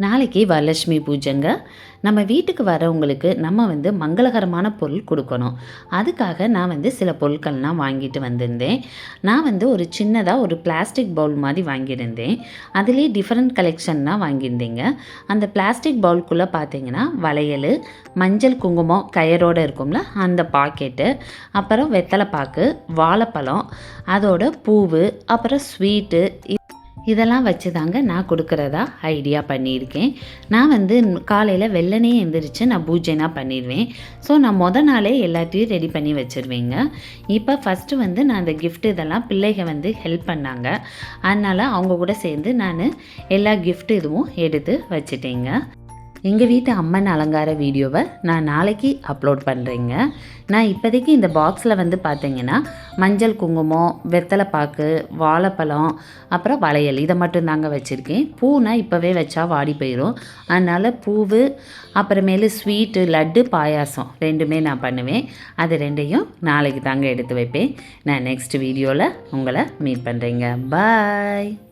நாளைக்கு வரலட்சுமி பூஜைங்க. நம்ம வீட்டுக்கு வரவங்களுக்கு நம்ம மங்களகரமான பொருள் கொடுக்கணும். அதுக்காக நான் சில பொருட்கள்லாம் வாங்கிட்டு வந்திருந்தேன். நான் ஒரு சின்னதாக ஒரு பிளாஸ்டிக் பவுல் மாதிரி வாங்கியிருந்தேன். அதுலேயே டிஃப்ரெண்ட் கலெக்ஷன்லாம் வாங்கியிருந்தேங்க. அந்த பிளாஸ்டிக் பவுலுக்குள்ளே பார்த்தீங்கன்னா வளையல், மஞ்சள் குங்குமம் கயரோடு இருக்கும்ல அந்த பாக்கெட்டு, அப்புறம் வெத்தலை பாக்கு, வாழைப்பழம், அதோட பூவு, அப்புறம் ஸ்வீட்டு, இதெல்லாம் வச்சு தாங்க நான் கொடுக்குறதா ஐடியா பண்ணியிருக்கேன். நான் காலையில் வெள்ளனே எழுந்திரிச்சு நான் பூஜைனா பண்ணிடுவேன். ஸோ நான் நாளே எல்லாத்தையும் ரெடி பண்ணி வச்சுருவேங்க. இப்போ ஃபஸ்ட்டு நான் அந்த கிஃப்ட் இதெல்லாம் பிள்ளைகள் ஹெல்ப் பண்ணாங்க. அதனால் அவங்க கூட சேர்ந்து நான் எல்லா கிஃப்ட் இதுவும் எடுத்து வச்சுட்டேங்க. எங்கள் வீட்டு அம்மன் அலங்கார வீடியோவை நான் நாளைக்கு அப்லோட் பண்ணுறேங்க. நான் இப்போதைக்கு இந்த பாக்ஸில் பார்த்தீங்கன்னா மஞ்சள் குங்குமம், வெத்தலை பாக்கு, வாழைப்பழம், அப்புறம் வளையல் இதை மட்டும்தாங்க வச்சுருக்கேன். பூனா இப்போவே வச்சா வாடி போயிடும். அதனால் பூவு, அப்புறமேலு ஸ்வீட்டு, லட்டு, பாயாசம் ரெண்டுமே நான் பண்ணுவேன். அது ரெண்டையும் நாளைக்கு தாங்க எடுத்து வைப்பேன். நான் நெக்ஸ்ட் வீடியோவில் உங்களை மீட் பண்ணுறேங்க. பாய்.